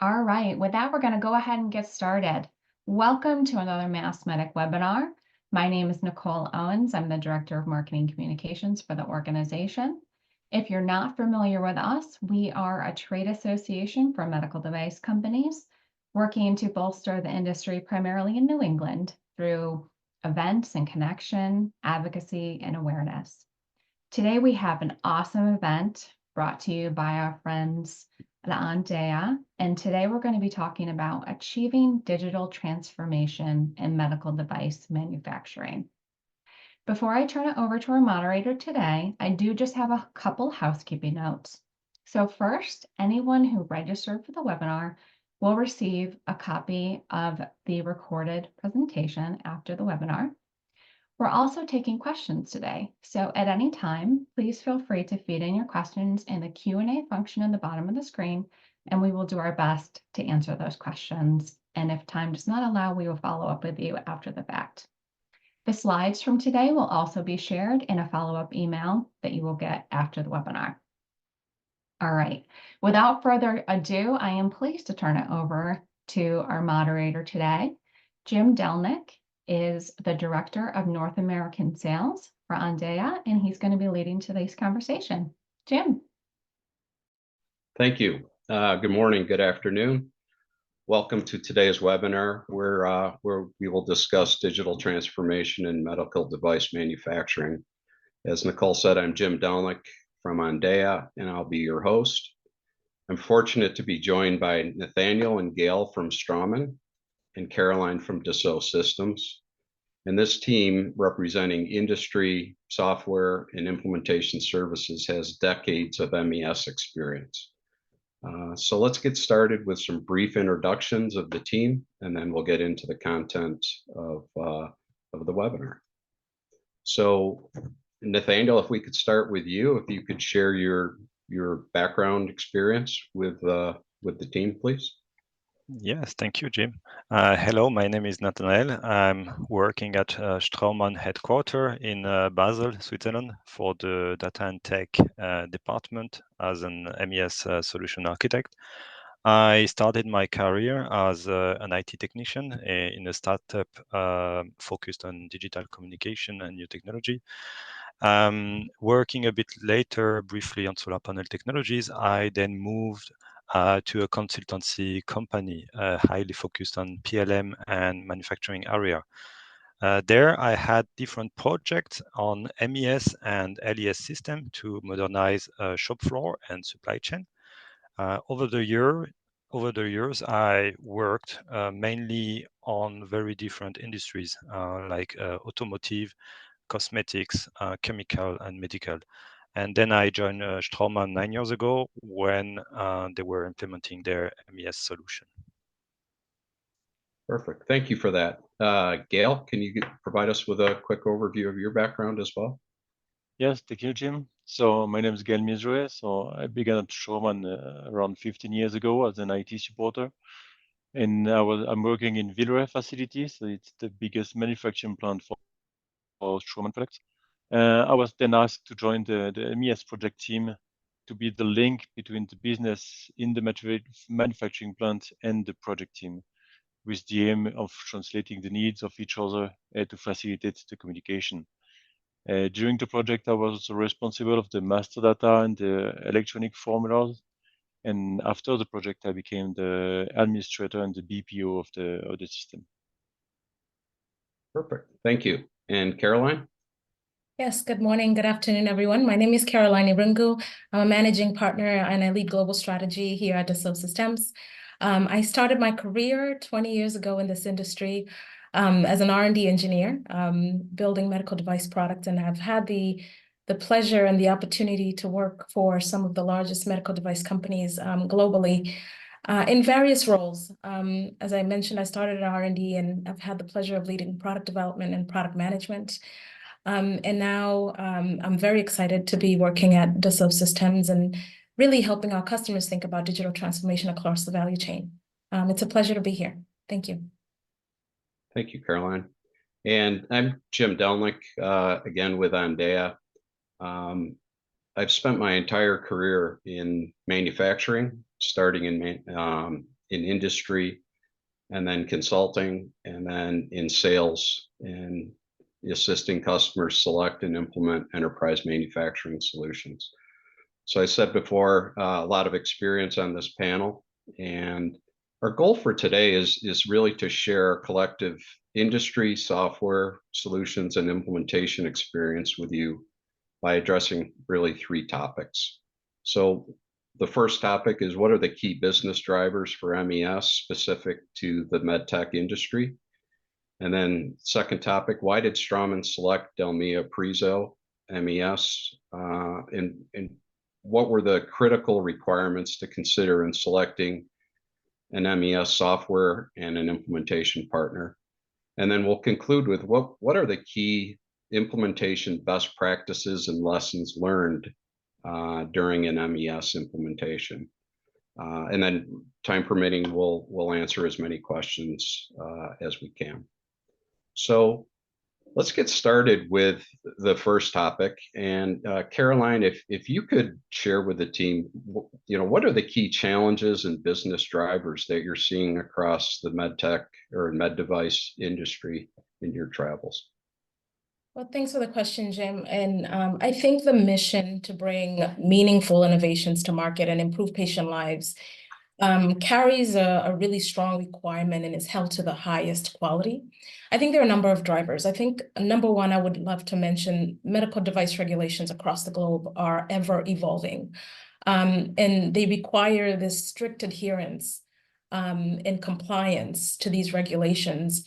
All right, with that, we're going to go ahead and get started. Welcome to another Mass Medic webinar. My name is Nicole Owens. I'm the Director of Marketing Communications for the organization. If you're not familiar with us, we are a trade association for medical device companies working to bolster the industry primarily in New England through events and connection, advocacy, and awareness. Today we have an awesome event brought to you by our friends at Andea, and today we're going to be talking about achieving digital transformation in medical device manufacturing. Before I turn it over to our moderator today, I do just have a couple housekeeping notes. So first, anyone who registered for the webinar will receive a copy of the recorded presentation after the webinar. We're also taking questions today, so at any time, please feel free to feed in your questions in the Q&A function at the bottom of the screen, and we will do our best to answer those questions. And if time does not allow, we will follow up with you after the fact. The slides from today will also be shared in a follow-up email that you will get after the webinar. All right, without further ado, I am pleased to turn it over to our moderator today, Jim Delnick is the Director of North American Sales for Andea, and he's going to be leading today's conversation. Jim. Thank you. Good morning, good afternoon. Welcome to today's webinar where we will discuss digital transformation in medical device manufacturing. As Nicole said, I'm Jim Delnick from Andea, and I'll be your host. I'm fortunate to be joined by Nathaniel and Gail from Straumann and Caroline from Dassault Systems. And this team, representing industry, software, and implementation services, has decades of MES experience. So let's get started with some brief introductions of the team, and then we'll get into the content of the webinar. So Nathaniel, if we could start with you, if you could share your background experience with the team, please. Yes, thank you, Jim. Hello, my name is Nathanael. I'm working at Straumann headquarters in Basel, Switzerland, for the data and tech department as an MES solution architect. I started my career as an IT technician in a startup focused on digital communication and new technology. Working a bit later, briefly on solar panel technologies, I then moved to a consultancy company highly focused on PLM and manufacturing area. There I had different projects on MES and LES system to modernize shop floor and supply chain. Over the years, I worked mainly on very different industries like automotive, cosmetics, chemical, and medical. And then I joined Straumann 9 years ago when they were implementing their MES solution. Perfect. Thank you for that. Gail, can you provide us with a quick overview of your background as well? Yes, thank you, Jim. So my name is Gail Mizrae. So I began at Straumann around 15 years ago as an IT supporter. And I'm working in Villeray facility. So it's the biggest manufacturing plant for Straumann products. I was then asked to join the MES project team to be the link between the business in the manufacturing plant and the project team, with the aim of translating the needs of each other to facilitate the communication. During the project, I was also responsible of the master data and the electronic formulas. And after the project, I became the administrator and the BPO of the system. Perfect. Thank you. And Caroline? Yes, good morning, good afternoon, everyone. My name is Caroline Irungu. I'm a managing partner and I lead global strategy here at Dassault Systems. I started my career 20 years ago in this industry as an R&D engineer, building medical device products, and have had the pleasure and the opportunity to work for some of the largest medical device companies globally in various roles. As I mentioned, I started at R&D and I've had the pleasure of leading product development and product management. And now I'm very excited to be working at Dassault Systems and really helping our customers think about digital transformation across the value chain. It's a pleasure to be here. Thank you. Thank you, Caroline. And I'm Jim Delnick, again with Andea. I've spent my entire career in manufacturing, starting in in industry, and then consulting, and then in sales and assisting customers select and implement enterprise manufacturing solutions. So I said before, a lot of experience on this panel, and our goal for today is really to share a collective industry, software, solutions, and implementation experience with you by addressing really 3 topics. So the first topic is, what are the key business drivers for MES specific to the medtech industry? And then second topic, why did Straumann select Delmia Priso MES? And what were the critical requirements to consider in selecting an MES software and an implementation partner? And then we'll conclude with what are the key implementation best practices and lessons learned during an MES implementation. And then, time permitting, we'll answer as many questions as we can. So let's get started with the first topic. And Caroline, if you could share with the team, what are the key challenges and business drivers that you're seeing across the med tech or med device industry in your travels? Well, thanks for the question, Jim. And I think the mission to bring meaningful innovations to market and improve patient lives carries a really strong requirement and is held to the highest quality. I think there are a number of drivers. I think number one, I would love to mention medical device regulations across the globe are ever evolving. And they require this strict adherence and compliance to these regulations,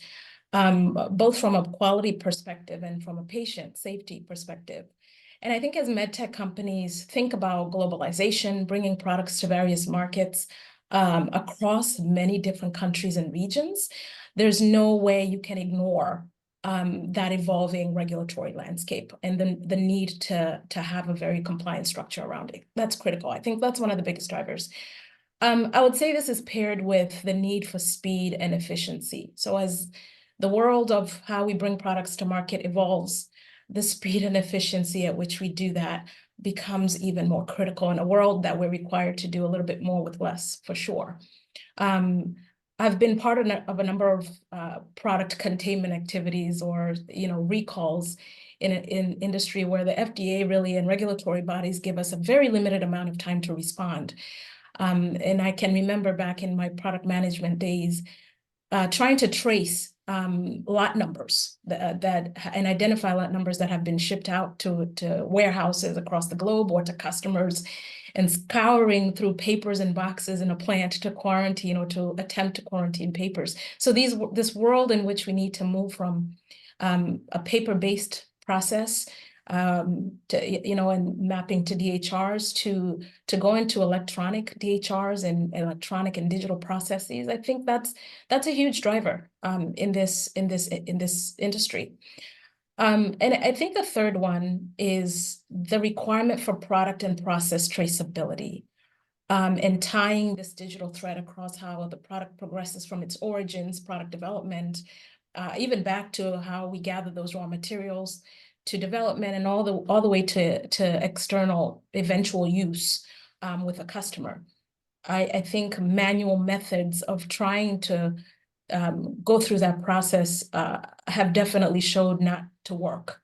both from a quality perspective and from a patient safety perspective. And I think as medtech companies think about globalization, bringing products to various markets across many different countries and regions, there's no way you can ignore that evolving regulatory landscape and the need to have a very compliant structure around it. That's critical. I think that's one of the biggest drivers. I would say this is paired with the need for speed and efficiency. So as the world of how we bring products to market evolves, the speed and efficiency at which we do that becomes even more critical in a world that we're required to do a little bit more with less, for sure. I've been part of a number of product containment activities or recalls in industry where the FDA really and regulatory bodies give us a very limited amount of time to respond. And I can remember back in my product management days, trying to trace lot numbers and identify lot numbers that have been shipped out to warehouses across the globe or to customers, and scouring through papers and boxes in a plant to quarantine or to attempt to quarantine papers. So this world in which we need to move from a paper-based process and mapping to DHRs to go into electronic DHRs and electronic and digital processes. I think that's a huge driver in this industry. And I think the third one is the requirement for product and process traceability, and tying this digital thread across how the product progresses from its origins, product development, even back to how we gather those raw materials, to development, and all the way to external eventual use with a customer. I think manual methods of trying to go through that process have definitely showed not to work.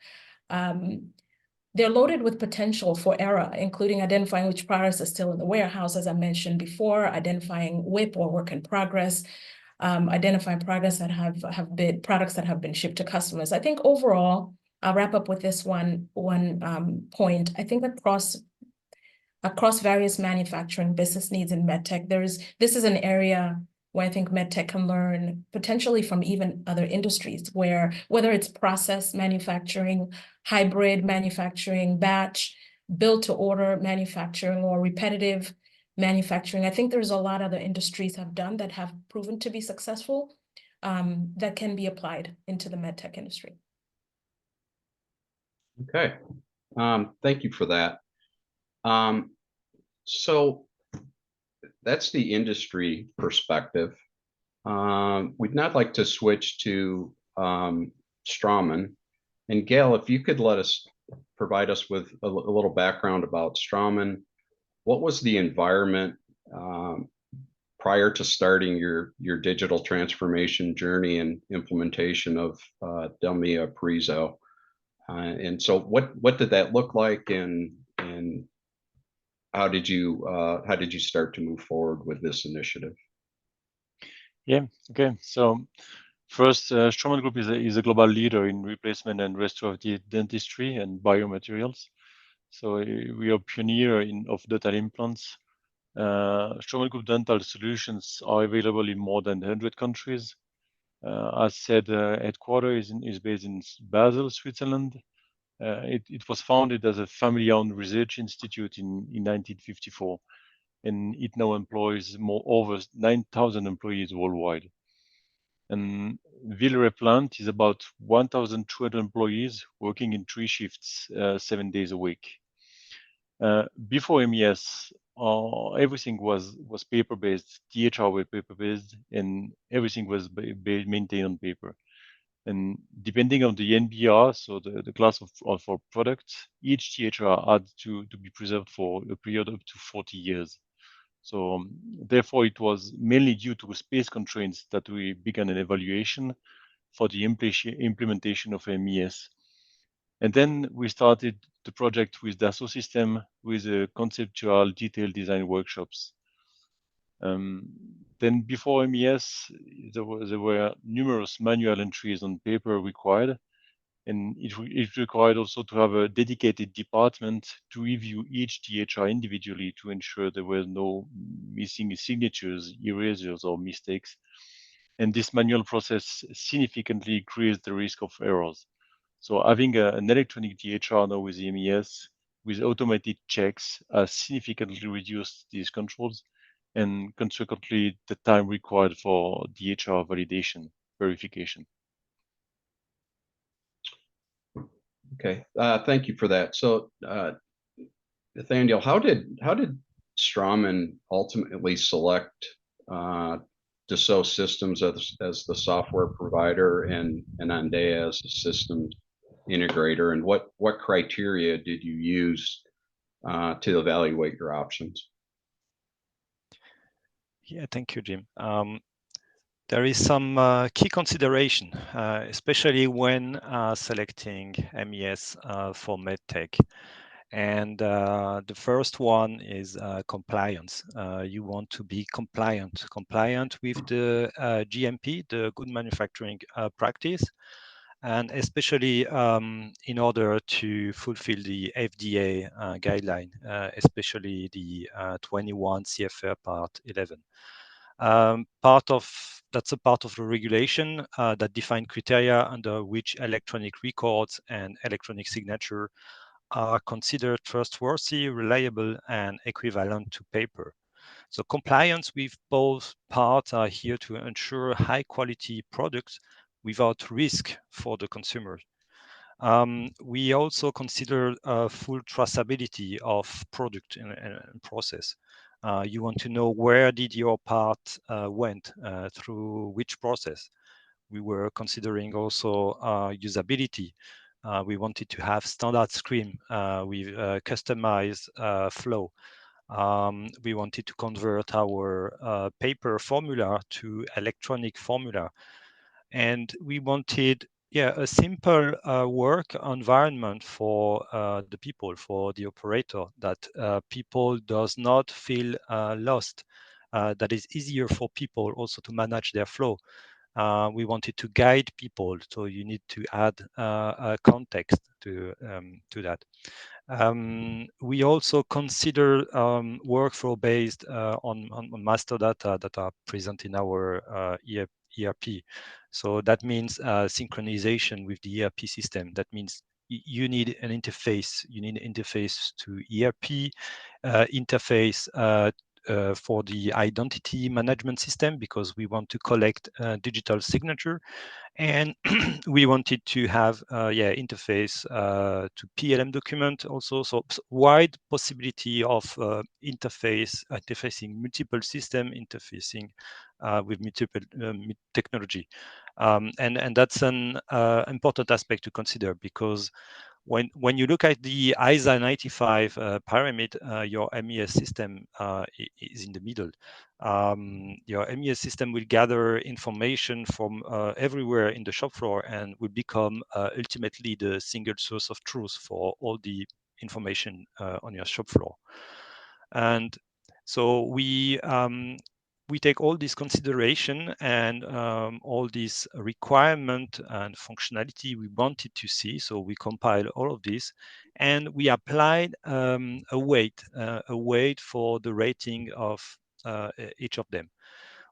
They're loaded with potential for error, including identifying which products are still in the warehouse, as I mentioned before, identifying WIP or work in progress, identifying products that have been shipped to customers. I think overall, I'll wrap up with this one point. I think across various manufacturing business needs in medtech, this is an area where I think medtech can learn potentially from even other industries, where whether it's process manufacturing, hybrid manufacturing, batch, build to order manufacturing, or repetitive manufacturing. I think there's a lot other industries have done that have proven to be successful that can be applied into the medtech industry. Okay, thank you for that. So that's the industry perspective. We'd now like to switch to Straumann. And Gail, if you could provide us with a little background about Straumann. What was the environment prior to starting your digital transformation journey and implementation of Delmia Prizo. And so what did that look like, and how did you start to move forward with this initiative? Yeah, okay. So first, Straumann Group is a global leader in replacement and restorative dentistry and biomaterials. So we are pioneer of dental implants. Straumann Group dental solutions are available in more than 100 countries. As said, headquarters is based in Basel, Switzerland. It was founded as a family-owned research institute in 1954, and it now employs over 9,000 employees worldwide. And Villeray plant is about 1,200 employees working in 3 shifts, 7 days a week. Before MES, everything was paper-based. DHR were paper-based, and everything was maintained on paper. And depending on the NBR, so the class of our products, each THR had to be preserved for a period up to 40 years. So therefore, it was mainly due to space constraints that we began an evaluation for the implementation of MES. And then we started the project with Dassault system with conceptual detailed design workshops. Then before MES, there were numerous manual entries on paper required, and it required also to have a dedicated department to review each DHR individually to ensure there were no missing signatures, erasures, or mistakes. And this manual process significantly increased the risk of errors. So having an electronic DHR now with MES with automated checks has significantly reduced these controls, and consequently the time required for DHR validation verification. Okay, thank you for that. So, Nathaniel, how did Straumann ultimately select Dassault Systems as the software provider and Andea as the systems integrator, and what criteria did you use to evaluate your options? Yeah, thank you, Jim. There is some key consideration, especially when selecting MES for MedTech. And the first one is compliance. You want to be compliant with the GMP, the Good Manufacturing Practice, and especially in order to fulfill the FDA guideline, especially the 21 CFR Part 11. That's a part of the regulation that define criteria under which electronic records and electronic signature are considered trustworthy, reliable, and equivalent to paper. So compliance with both parts are here to ensure high quality products without risk for the consumer. We also consider full traceability of product and process. You want to know where did your part went, through which process. We were considering also usability. We wanted to have standard screen with customized flow. We wanted to convert our paper formula to electronic formula. And we wanted a simple work environment for the people, for the operator, that people does not feel lost, that is easier for people also to manage their flow. We wanted to guide people, so you need to add a context to that. We also consider workflow based on master data that are present in our ERP. So that means synchronization with the ERP system. That means you need an interface. You need an interface to ERP, interface for the identity management system, because we want to collect digital signature, and we wanted to have interface to PLM document also. So wide possibility of interfacing multiple system, interfacing with multiple technology, and that's an important aspect to consider, because when you look at the ISA 95 pyramid, your MES system is in the middle. Your MES system will gather information from everywhere in the shop floor and will become ultimately the single source of truth for all the information on your shop floor. And so we take all this consideration and all this requirement and functionality we wanted to see. So we compiled all of this, and we applied a weight for the rating of each of them.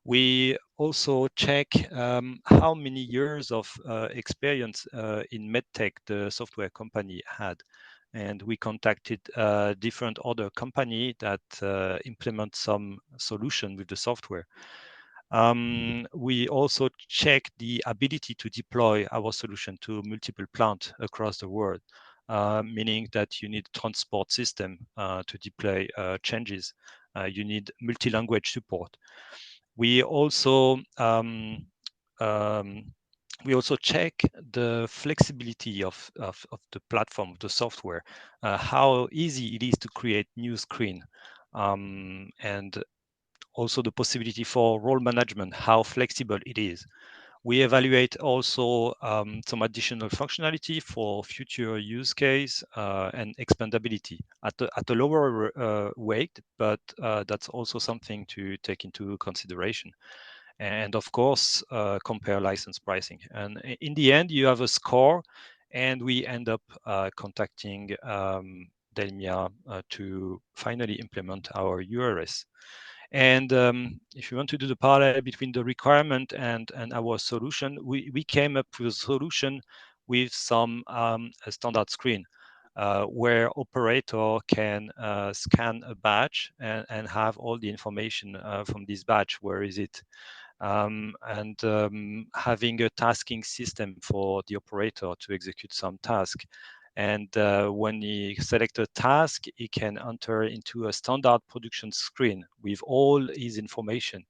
We also check how many years of experience in medtech the software company had. And we contacted different other company that implement some solution with the software. We also check the ability to deploy our solution to multiple plants across the world, meaning that you need transport system to deploy changes. You need multi-language support. We also check the flexibility of the platform, the software, how easy it is to create new screen, and also the possibility for role management, how flexible it is. We evaluate also some additional functionality for future use case and expandability at a lower weight, but that's also something to take into consideration. And of course, compare license pricing. And in the end, you have a score, and we end up contacting Delmia to finally implement our URS. And if you want to do the parallel between the requirement and our solution, we came up with a solution with some a standard screen where operator can scan a badge and have all the information from this badge. Where is it? Having a tasking system for the operator to execute some task. And when he selects a task, he can enter into a standard production screen with all his information,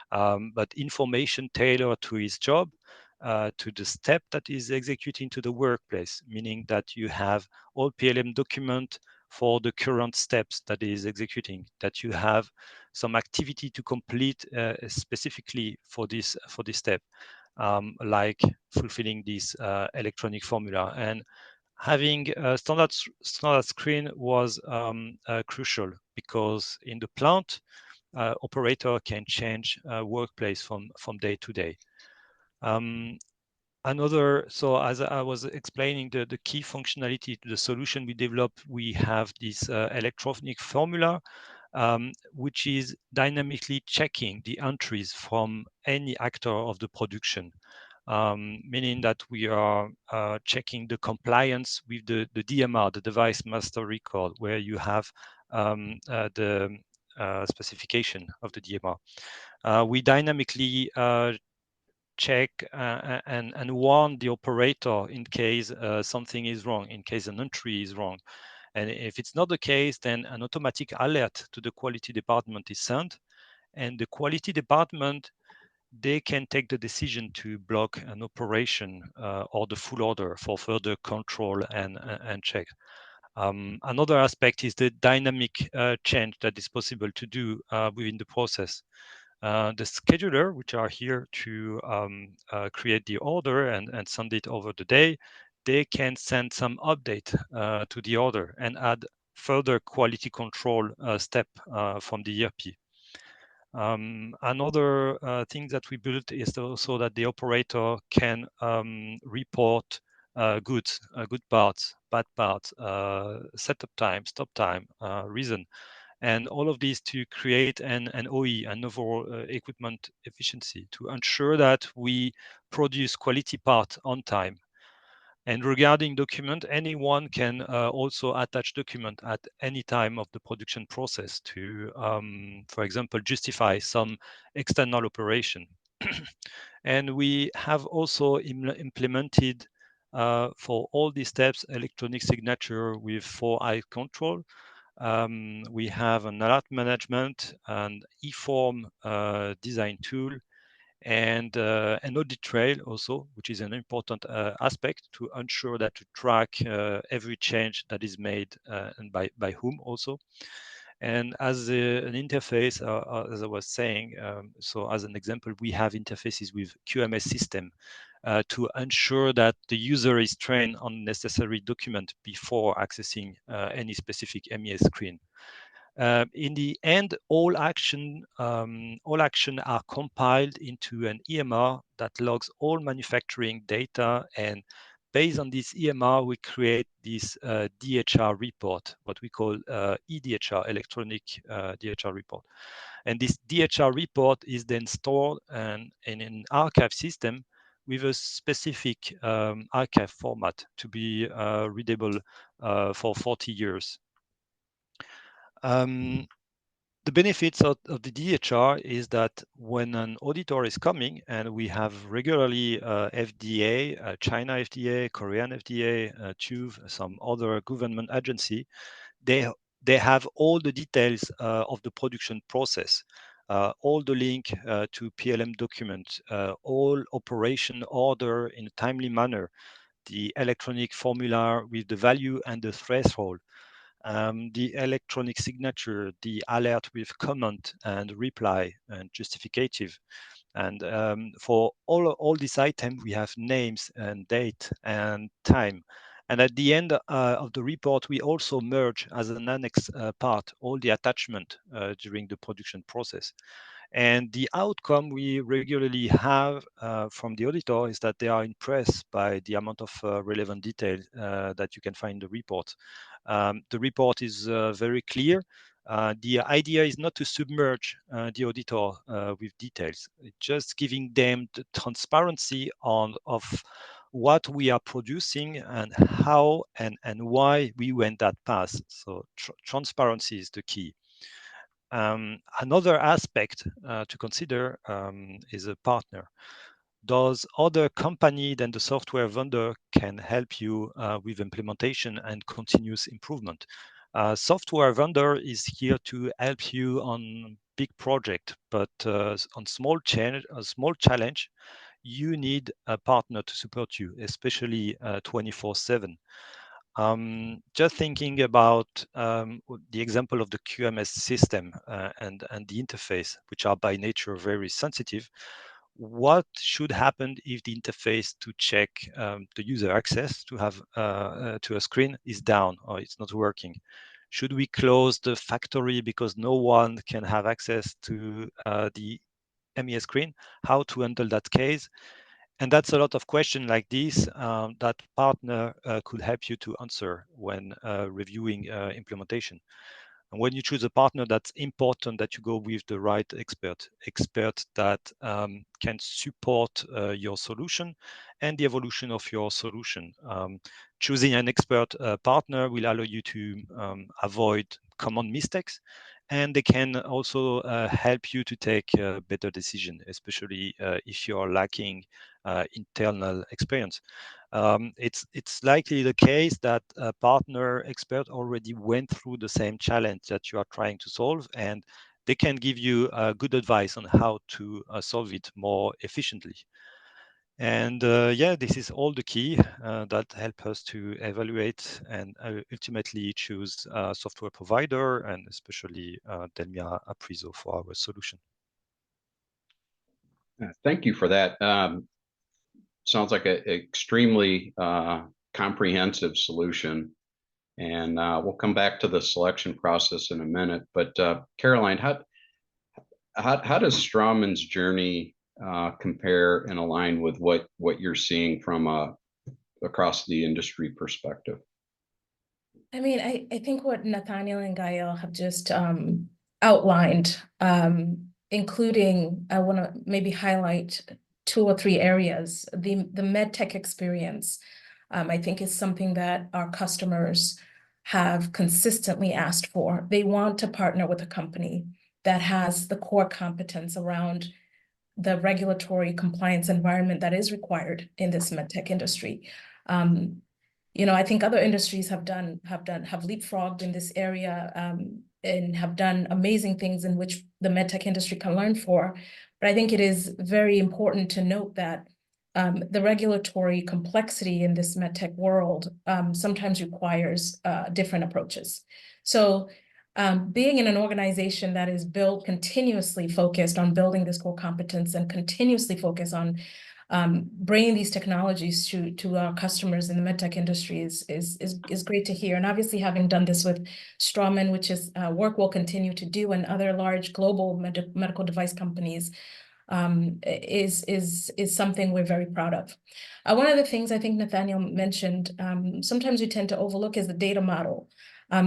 but information tailored to his job, to the step that is executing to the workplace, meaning that you have all PLM document for the current steps that is executing, that you have some activity to complete specifically for this step, like fulfilling this electronic formula. And having a standard screen was crucial, because in the plant, operator can change workplace from day to day. So as I was explaining, the key functionality to the solution we developed, we have this electronic formula, which is dynamically checking the entries from any actor of the production, meaning that we are checking the compliance with the DMR, the device master record, where you have the specification of the DMR. We dynamically check and warn the operator in case something is wrong, in case an entry is wrong. And if it's not the case, then an automatic alert to the quality department is sent. And the quality department, they can take the decision to block an operation or the full order for further control and check. Another aspect is the dynamic change that is possible to do within the process. The scheduler, which are here to create the order and send it over the day, they can send some update to the order and add further quality control step from the ERP. Another thing that we built is also that the operator can report good parts, bad parts, setup time, stop time, reason, and all of these to create an OE, an overall equipment efficiency, to ensure that we produce quality part on time. And regarding document, anyone can also attach document at any time of the production process to, for example, justify some external operation. And we have also implemented for all these steps electronic signature with 4-eye control. We have an alert management and e-form design tool, and an audit trail also, which is an important aspect to ensure that to track every change that is made and by whom also. And as an interface, as I was saying, so as an example, we have interfaces with QMS system to ensure that the user is trained on necessary document before accessing any specific MES screen. In the end, all action are compiled into an EMR that logs all manufacturing data, and based on this EMR, we create this DHR report, what we call EDHR, electronic DHR report. And this DHR report is then stored in an archive system with a specific archive format to be readable for 40 years. The benefits of the DHR is that when an auditor is coming, and we have regularly FDA, China FDA, Korean FDA, TÜV, some other government agency, they have all the details of the production process, all the link to PLM document, all operation order in a timely manner, the electronic formula with the value and the threshold, the electronic signature, the alert with comment and reply and justificative. And for all these items, we have names and date and time. And at the end of the report, we also merge as an annex part all the attachment during the production process. And the outcome we regularly have from the auditor is that they are impressed by the amount of relevant detail that you can find in the report. The report is very clear. The idea is not to submerge the auditor with details, it's just giving them the transparency of what we are producing and how and why we went that path. So transparency is the key. Another aspect to consider is a partner. Does other company than the software vendor can help you with implementation and continuous improvement? Software vendor is here to help you on big project, but on small challenge, you need a partner to support you, especially 24/7. Just thinking about the example of the QMS system and the interface, which are by nature very sensitive. What should happen if the interface to check the user access to have to a screen is down or it's not working? Should we close the factory because no one can have access to the MES screen? How to handle that case? And that's a lot of questions like this that partner could help you to answer when reviewing implementation. And when you choose a partner, that's important that you go with the right expert that can support your solution and the evolution of your solution. Choosing an expert partner will allow you to avoid common mistakes, and they can also help you to take a better decision, especially if you are lacking internal experience. It's likely the case that a partner expert already went through the same challenge that you are trying to solve, and they can give you good advice on how to solve it more efficiently. And yeah, this is all the key that help us to evaluate and ultimately choose a software provider, and especially Delmia Apriso for our solution. Thank you for that. Sounds like an extremely comprehensive solution. And we'll come back to the selection process in a minute. But Caroline, how does Straumann's journey compare and align with what you're seeing from across the industry perspective? I mean, I think what Nathaniel and Gael have just outlined, including, I want to maybe highlight 2 or 3 areas. The medtech experience, I think, is something that our customers have consistently asked for. They want to partner with a company that has the core competence around the regulatory compliance environment that is required in this medtech industry. You know, I think other industries have leapfrogged in this area and have done amazing things in which the medtech industry can learn for. But I think it is very important to note that the regulatory complexity in this medtech world sometimes requires different approaches. So being in an organization that is built continuously focused on building this core competence and continuously focused on bringing these technologies to our customers in the medtech industry is great to hear. And obviously, having done this with Straumann, which is work we'll continue to do, and other large global medical device companies, is something we're very proud of. One of the things I think Nathaniel mentioned, sometimes we tend to overlook, is the data model.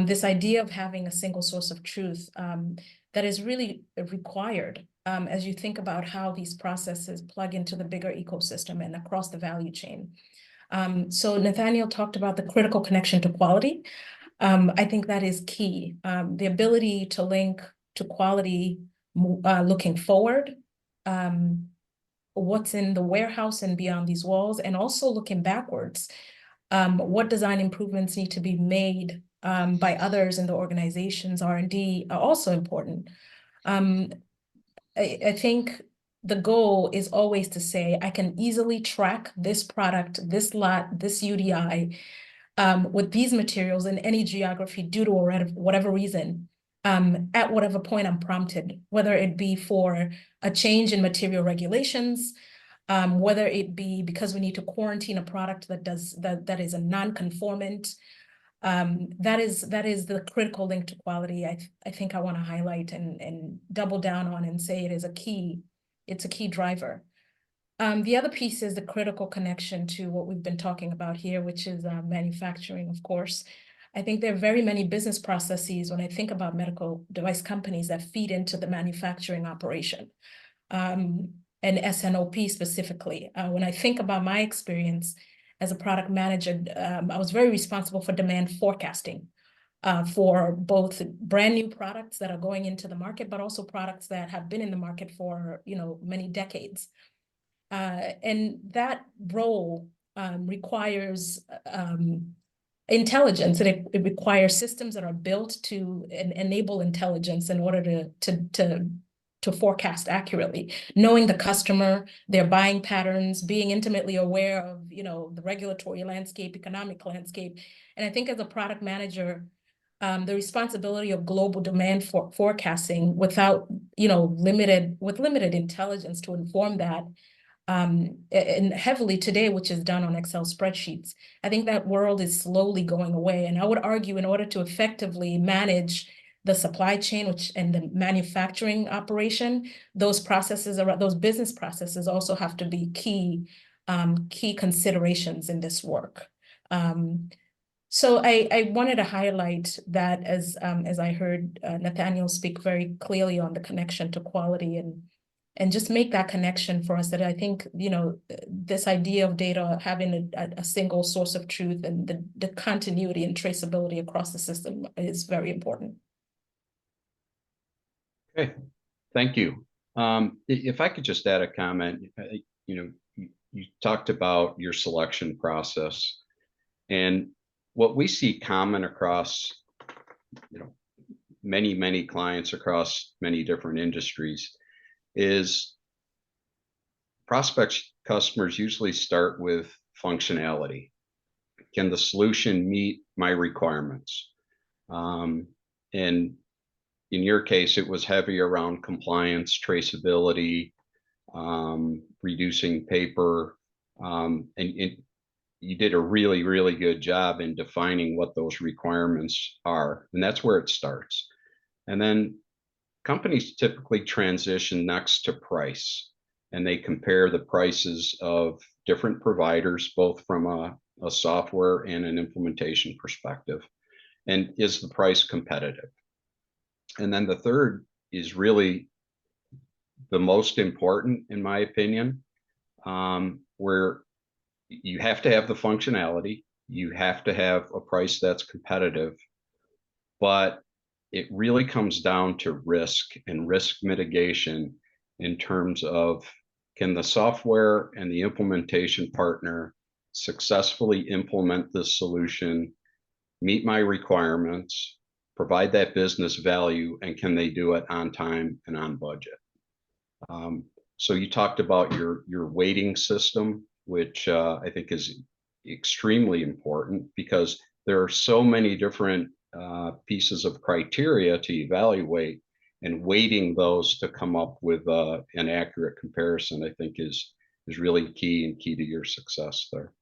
This idea of having a single source of truth that is really required as you think about how these processes plug into the bigger ecosystem and across the value chain. So Nathaniel talked about the critical connection to quality. I think that is key. The ability to link to quality looking forward, what's in the warehouse and beyond these walls, and also looking backwards. What design improvements need to be made by others in the organization's R&D are also important. I think the goal is always to say, I can easily track this product, this lot, this UDI with these materials in any geography due to whatever reason, at whatever point I'm prompted, whether it be for a change in material regulations, whether it be because we need to quarantine a product that is a non-conformant. That is the critical link to quality. I think I want to highlight and double down on and say it's a key driver. The other piece is the critical connection to what we've been talking about here, which is manufacturing, of course. I think there are very many business processes when I think about medical device companies that feed into the manufacturing operation, and S&OP specifically. When I think about my experience as a product manager, I was very responsible for demand forecasting for both brand new products that are going into the market, but also products that have been in the market for many decades. And that role requires intelligence, and it requires systems that are built to enable intelligence in order to forecast accurately, knowing the customer, their buying patterns, being intimately aware of the regulatory landscape, economic landscape. And I think as a product manager, the responsibility of global demand forecasting without limited intelligence to inform that, and heavily today, which is done on Excel spreadsheets. I think that world is slowly going away. And I would argue in order to effectively manage the supply chain and the manufacturing operation, those business processes also have to be key considerations in this work. So I wanted to highlight that as I heard Nathaniel speak very clearly on the connection to quality, and just make that connection for us, that I think, this idea of data having a single source of truth and the continuity and traceability across the system is very important. Okay, thank you. If I could just add a comment, you talked about your selection process, and what we see common across, many clients across many different industries is prospects customers usually start with functionality. Can the solution meet my requirements? And in your case, it was heavy around compliance, traceability, reducing paper, and you did a really, really good job in defining what those requirements are. And that's where it starts. And then companies typically transition next to price, and they compare the prices of different providers, both from a software and an implementation perspective. And is the price competitive? And then the third is really the most important, in my opinion, where you have to have the functionality, you have to have a price that's competitive, but it really comes down to risk and risk mitigation in terms of, can the software and the implementation partner successfully implement this solution, meet my requirements, provide that business value, and can they do it on time and on budget? So you talked about your weighting system, which I think is extremely important because there are so many different pieces of criteria to evaluate, and weighting those to come up with an accurate comparison, I think is really key to your success there.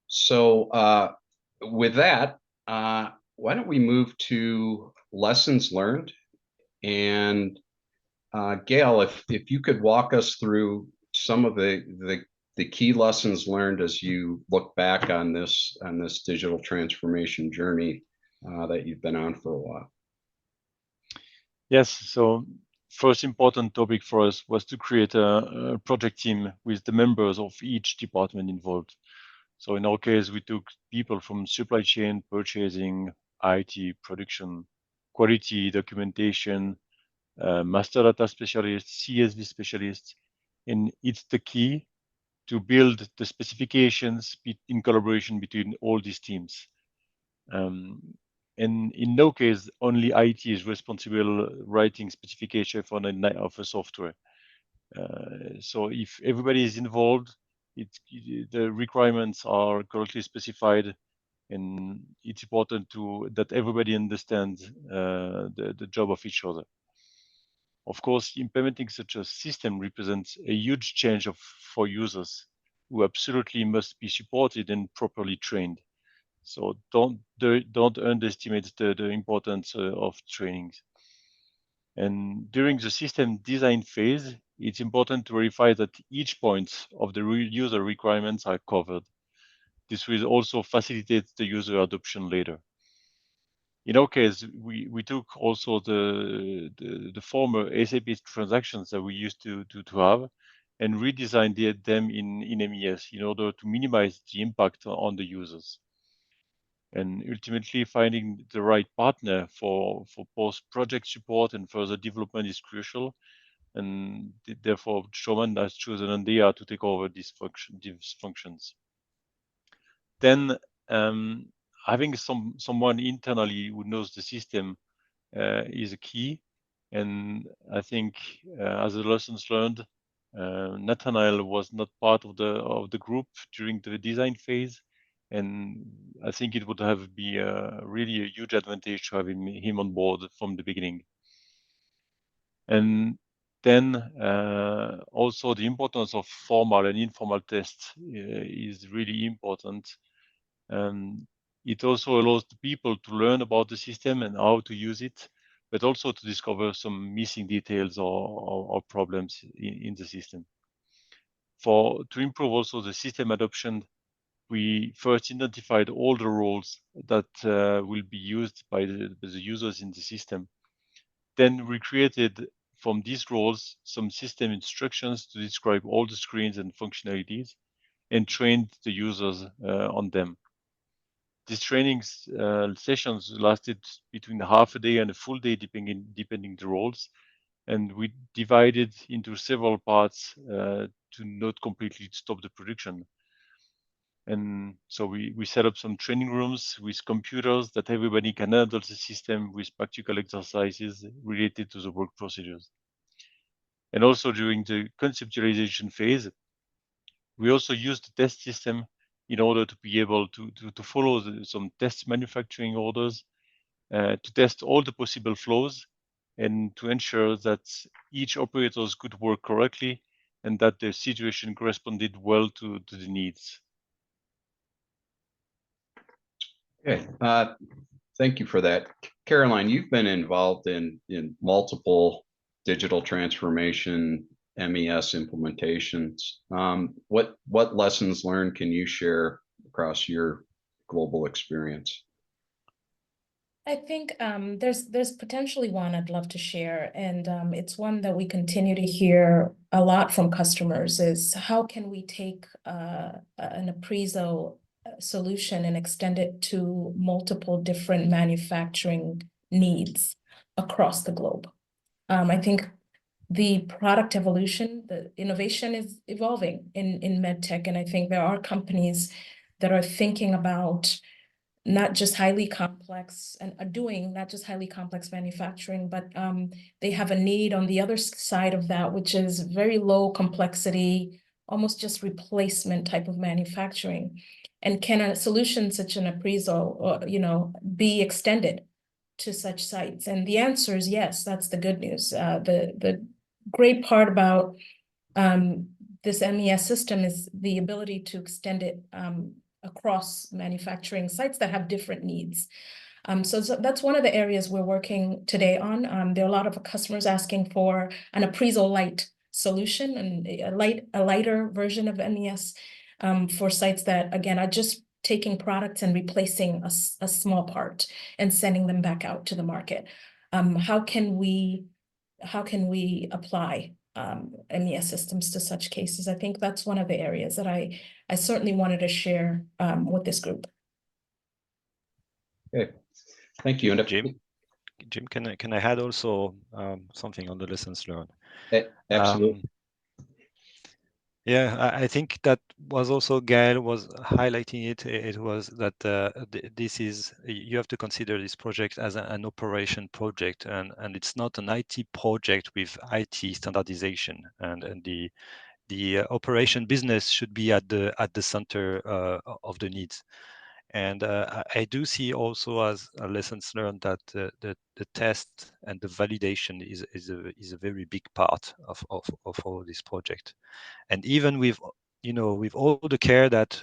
So with that, why don't we move to lessons learned? And Gail, if you could walk us through some of the key lessons learned as you look back on this digital transformation journey that you've been on for a while. Yes, so first important topic for us was to create a project team with the members of each department involved. So in our case, we took people from supply chain, purchasing, IT, production, quality, documentation, master data specialists, CSV specialists, and it's the key to build the specifications in collaboration between all these teams. And in no case, only IT is responsible writing specification for of a software. So if everybody is involved, the requirements are correctly specified, and it's important that everybody understands the job of each other. Of course, implementing such a system represents a huge change for users who absolutely must be supported and properly trained. So don't underestimate the importance of trainings. And during the system design phase, it's important to verify that each point of the user requirements are covered. This will also facilitate the user adoption later. In our case, we took also the former SAP transactions that we used to have and redesigned them in MES in order to minimize the impact on the users. And ultimately, finding the right partner for both project support and further development is crucial. And therefore, Straumann has chosen Andrea to take over these functions. Then, having someone internally who knows the system is a key. And I think, as a lessons learned, Nathanael was not part of the group during the design phase, and I think it would have been really a huge advantage to have him on board from the beginning. And then also the importance of formal and informal tests is really important. It also allows the people to learn about the system and how to use it, but also to discover some missing details or problems in the system. To improve also the system adoption, we first identified all the roles that will be used by the users in the system. Then we created from these roles some system instructions to describe all the screens and functionalities and trained the users on them. These training sessions lasted between half a day and a full day, depending the roles, and we divided into several parts to not completely stop the production. And so we set up some training rooms with computers that everybody can handle the system with practical exercises related to the work procedures. And also during the conceptualization phase, we also used the test system in order to be able to follow some test manufacturing orders, to test all the possible flows, and to ensure that each operators could work correctly and that the situation corresponded well to the needs. Okay, thank you for that. Caroline, you've been involved in multiple digital transformation MES implementations. What lessons learned can you share across your global experience? I think there's potentially one I'd love to share, and it's one that we continue to hear a lot from customers, is how can we take an appraisal solution and extend it to multiple different manufacturing needs across the globe. I think the product evolution, the innovation is evolving in medtech, and I think there are companies that are thinking about not just highly complex and doing not just highly complex manufacturing, but they have a need on the other side of that, which is very low complexity, almost just replacement type of manufacturing. And can a solution such an appraisal, be extended to such sites? And the answer is yes. That's the good news. The great part about this MES system is the ability to extend it across manufacturing sites that have different needs. So that's one of the areas we're working today on. There are a lot of customers asking for an appraisal light solution and a lighter version of MES for sites that, again, are just taking products and replacing a small part and sending them back out to the market. How can we apply MES systems to such cases? I think that's one of the areas that I certainly wanted to share with this group. Okay, thank you. And Jim, can I add also something on the lessons learned? Absolutely. Yeah, I think that was also Gail was highlighting it. It was that this is, you have to consider this project as an operation project, and it's not an IT project with IT standardization, and the operation business should be at the center of the needs. And I do see also as a lessons learned that the test and the validation is a very big part of all this project. And even with with all the care that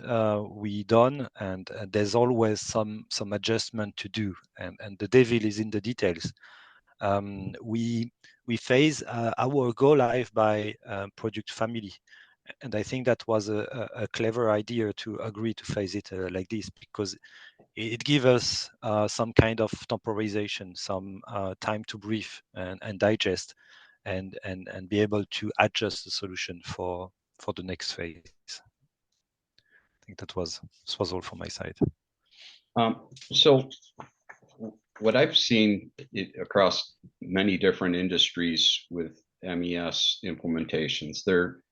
we done, and there's always some adjustment to do, and the devil is in the details. We phase our go live by project family, and I think that was a clever idea to agree to phase it like this, because it gives us some kind of temporization, some time to breathe and digest, and be able to adjust the solution for the next phase. I think this was all from my side. So what I've seen across many different industries with MES implementations, they're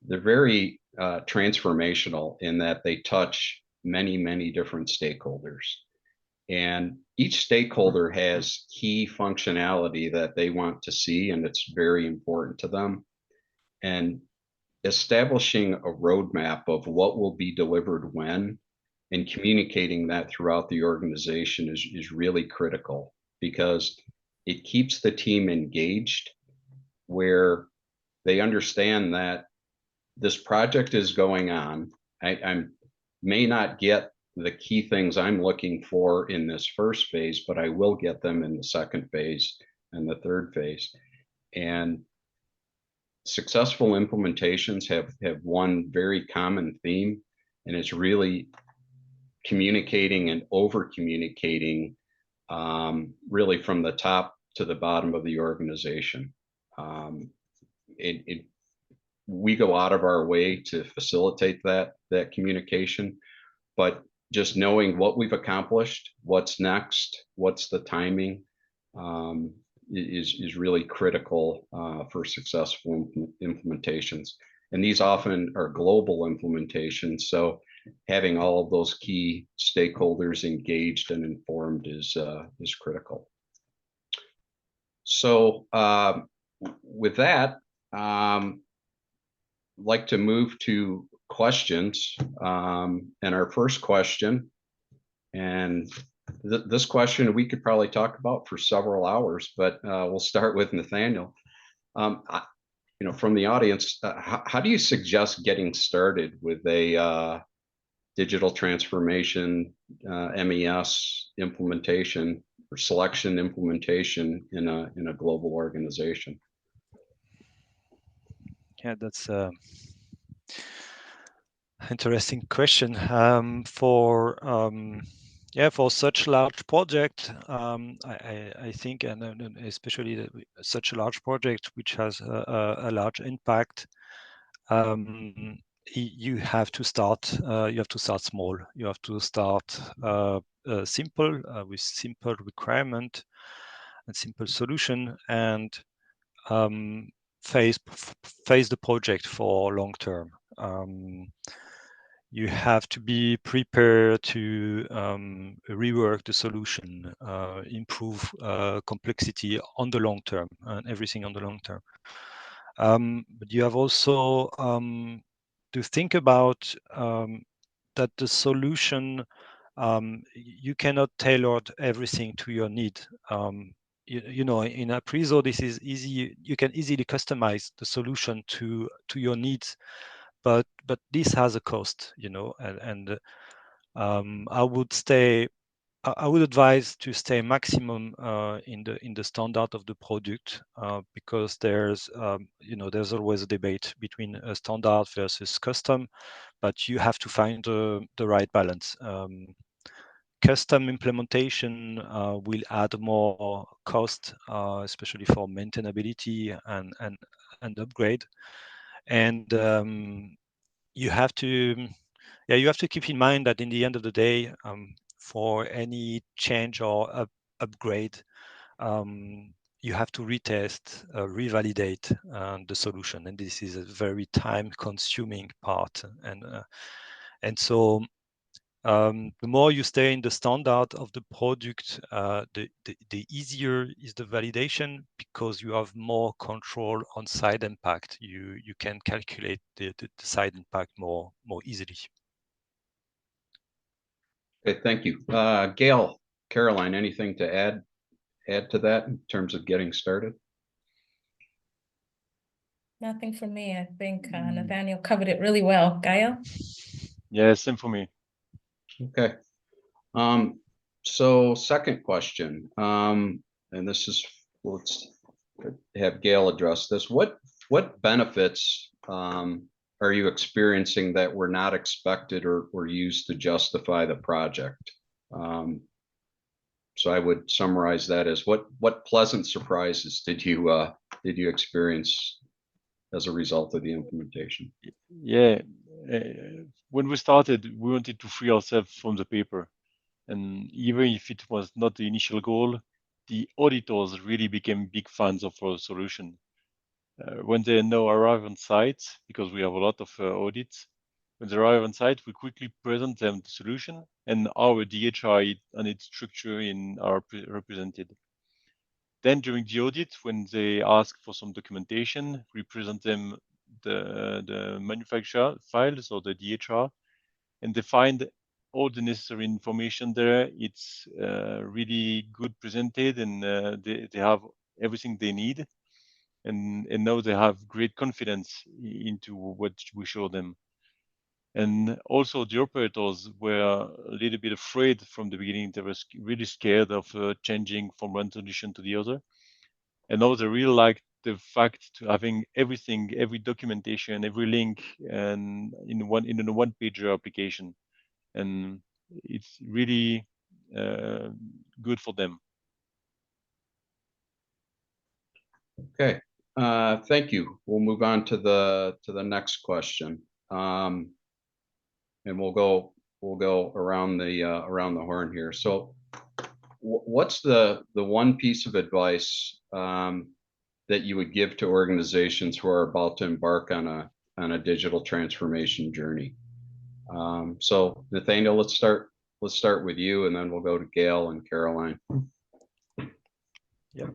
very transformational in that they touch many different stakeholders. And each stakeholder has key functionality that they want to see, and it's very important to them. And establishing a roadmap of what will be delivered when, and communicating that throughout the organization is really critical, because it keeps the team engaged, where they understand that this project is going on. I may not get the key things I'm looking for in this first phase, but I will get them in the second phase and the third phase. And successful implementations have one very common theme, and it's really communicating and over communicating, really from the top to the bottom of the organization. We go out of our way to facilitate that communication, but just knowing what we've accomplished, what's next, what's the timing, is really critical for successful implementations. And these often are global implementations, so having all of those key stakeholders engaged and informed is critical. So with that, like to move to questions, and our first question, and this question we could probably talk about for several hours, but we'll start with Nathaniel. From the audience, how do you suggest getting started with a digital transformation MES implementation or selection implementation in a global organization? Yeah, that's a interesting question. For such large project, I think, and especially such a large project which has a large impact, you have to start small. You have to start simple, with simple requirement and simple solution, and phase the project for long term. you have to be prepared to rework the solution, improve complexity on the long term, and everything on the long term. But you have also to think about that the solution, you cannot tailor everything to your need. You know, in Aprizo, this is easy. You can easily customize the solution to your needs, but this has a cost, you know, and I would advise to stay maximum in the standard of the product, because there's you know, there's always a debate between a standard versus custom, but you have to find the right balance. Custom implementation will add more cost, especially for maintainability and upgrade. And you have to keep in mind that in the end of the day, for any change or upgrade, you have to retest, revalidate the solution, and this is a very time-consuming part. And so the more you stay in the standard of the product, the easier is the validation, because you have more control on side impact. You can calculate the side impact more easily. Okay, thank you. Gail, Caroline, anything to add to that in terms of getting started? Nothing for me. I think Nathaniel covered it really well. Gael? Yeah, same for me. Okay. So second question, and this is, let's have Gail address this. What benefits are you experiencing that were not expected or used to justify the project? So I would summarize that as what pleasant surprises did you experience as a result of the implementation? Yeah, when we started, we wanted to free ourselves from the paper. And even if it was not the initial goal, the auditors really became big fans of our solution. When they now arrive on site, because we have a lot of audits, when they arrive on site, we quickly present them the solution and our DHI and its structure are represented. Then during the audit, when they ask for some documentation, we present them the manufacturer files or the DHR, and they find all the necessary information there. It's really good presented, and they have everything they need. And now they have great confidence into what we show them. And also the operators were a little bit afraid from the beginning. They were really scared of changing from one solution to the other. And now they really like the fact to having everything, every documentation, every link, and in a one-page application. And it's really good for them. Okay, thank you. We'll move on to the next question, and we'll go around the horn here. So, what's the one piece of advice that you would give to organizations who are about to embark on a digital transformation journey? So, Nathaniel, let's start with you, and then we'll go to Gail and Caroline. Yeah.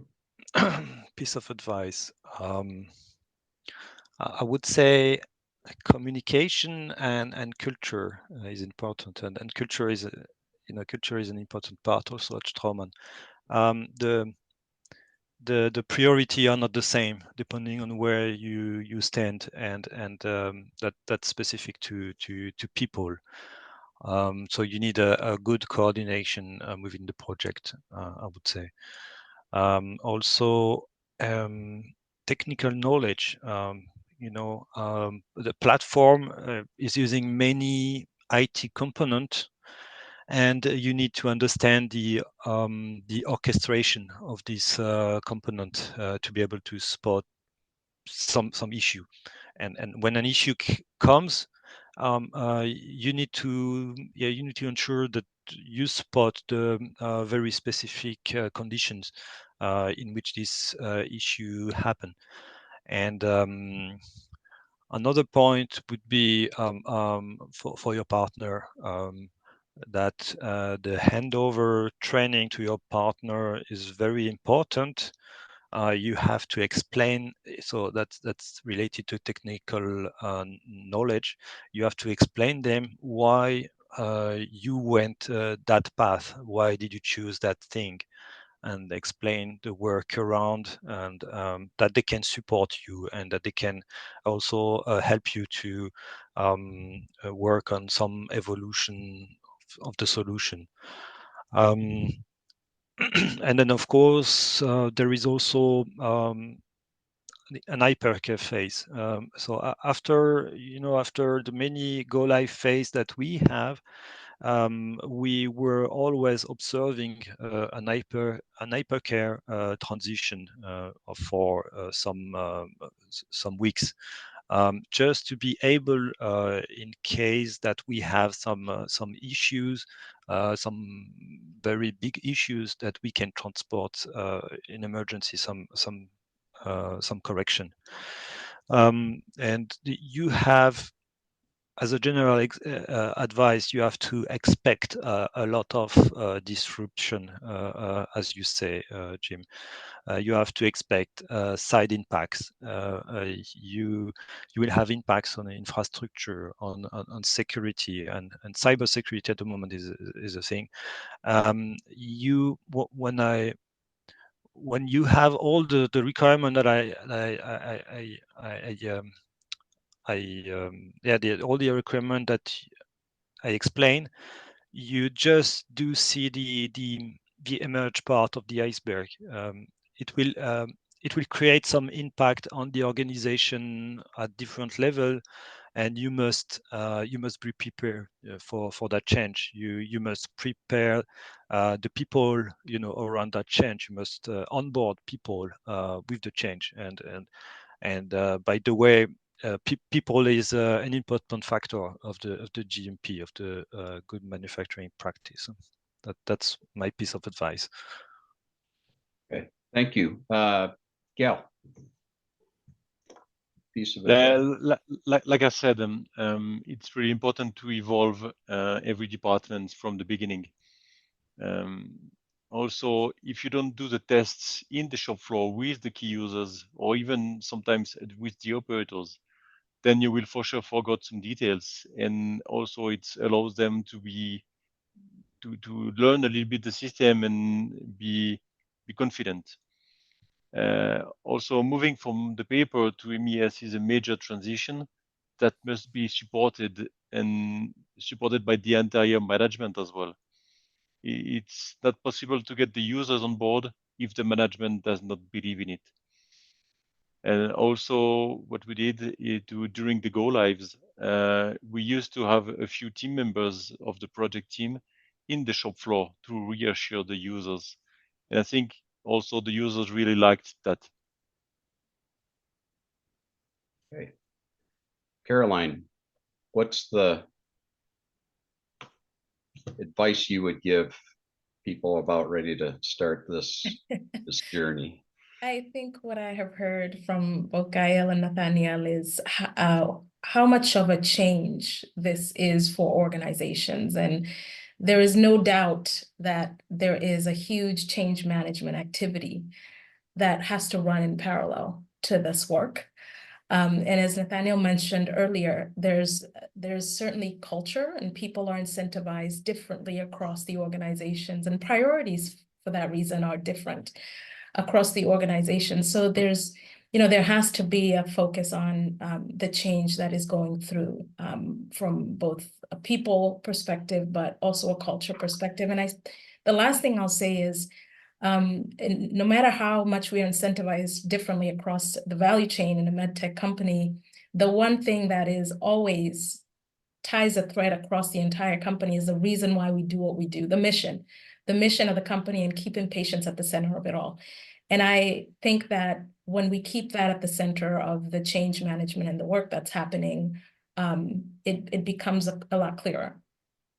Piece of advice. I would say communication and culture is important, and culture is an important part also at Straumann. The priority are not the same depending on where you stand, and that's specific to people. So you need a good coordination within the project, I would say. Also, technical knowledge. The platform is using many IT components, and you need to understand the orchestration of this component to be able to spot some issue. And when an issue comes, you need to ensure that you spot the very specific conditions in which this issue happen. And Another point would be for your partner, that the handover training to your partner is very important. You have to explain, so that's related to technical knowledge. You have to explain them why you went that path. Why did you choose that thing? And explain the workaround, and that they can support you, and that they can also help you to work on some evolution of the solution. And then, of course, there is also an hypercare phase. So after the many go live phase that we have, we were always observing an hypercare transition for some weeks, just to be able, in case that we have some issues, some very big issues, that we can transport in emergency some correction. And you have, as a general advice, you have to expect a lot of disruption, as you say, Jim. You have to expect side impacts. You will have impacts on the infrastructure, on security, and cyber security at the moment is a thing. When you have all the requirement that all the requirement that I explain, you just do see the emerge part of the iceberg. It will create some impact on the organization at different level, and you must be prepared for that change. You must prepare the people around that change. You must onboard people with the change, and by the way, people is an important factor of the GMP, of the good manufacturing practice. That's my piece of advice. Okay, thank you, Gail. Piece of advice. Like I said, it's really important to evolve every department from the beginning. Also, if you don't do the tests in the shop floor with the key users, or even sometimes with the operators, then you will for sure forget some details. And also it allows them to learn a little bit the system and be confident. Also, moving from the paper to MES is a major transition that must be supported by the entire management as well. It's not possible to get the users on board if the management does not believe in it. And also, what we did during the go lives, we used to have a few team members of the project team in the shop floor to reassure the users. And I think also the users really liked that. Okay. Caroline, what's the advice you would give people about ready to start this journey? I think what I have heard from both Gael and Nathaniel is how much of a change this is for organizations. And there is no doubt that there is a huge change management activity that has to run in parallel to this work. And as Nathaniel mentioned earlier, there's certainly culture, and people are incentivized differently across the organizations, and priorities for that reason are different across the organization. So there has to be a focus on the change that is going through from both a people perspective, but also a culture perspective. And the last thing I'll say is, no matter how much we are incentivized differently across the value chain in a medtech company, the one thing that is always ties a thread across the entire company is the reason why we do what we do, the mission of the company, and keeping patients at the center of it all. And I think that when we keep that at the center of the change management and the work that's happening, it becomes a lot clearer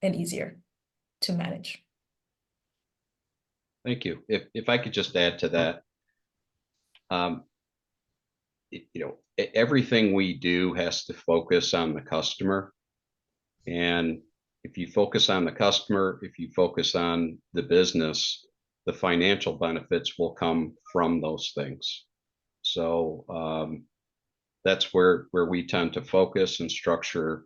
and easier to manage. Thank you. If I could just add to that, everything we do has to focus on the customer. And if you focus on the customer, if you focus on the business, the financial benefits will come from those things. So that's where we tend to focus and structure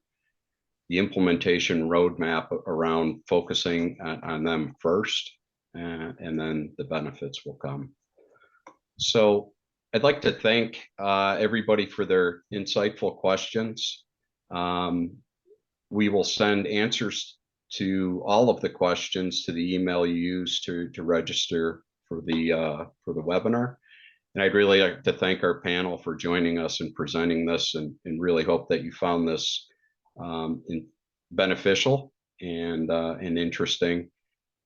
the implementation roadmap around focusing on them first, and then the benefits will come. So I'd like to thank everybody for their insightful questions. We will send answers to all of the questions to the email you used to register for the webinar. And I'd really like to thank our panel for joining us and presenting this, and really hope that you found this beneficial and interesting.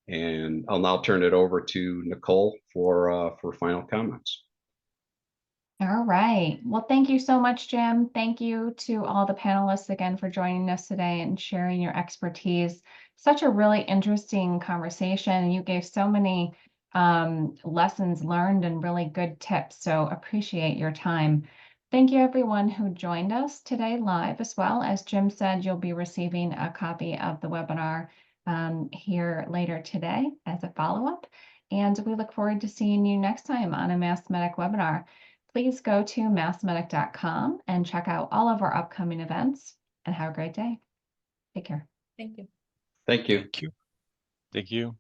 And I'll now turn it over to Nicole for final comments. All right. Well, thank you so much, Jim. Thank you to all the panelists again for joining us today and sharing your expertise. Such a really interesting conversation. You gave so many lessons learned and really good tips. So appreciate your time. Thank you everyone who joined us today live as well. As Jim said, you'll be receiving a copy of the webinar here later today as a follow-up. And we look forward to seeing you next time on a MassMedic webinar. Please go to massmedic.com and check out all of our upcoming events, and have a great day. Take care. Thank you. Thank you. Thank you. Thank you.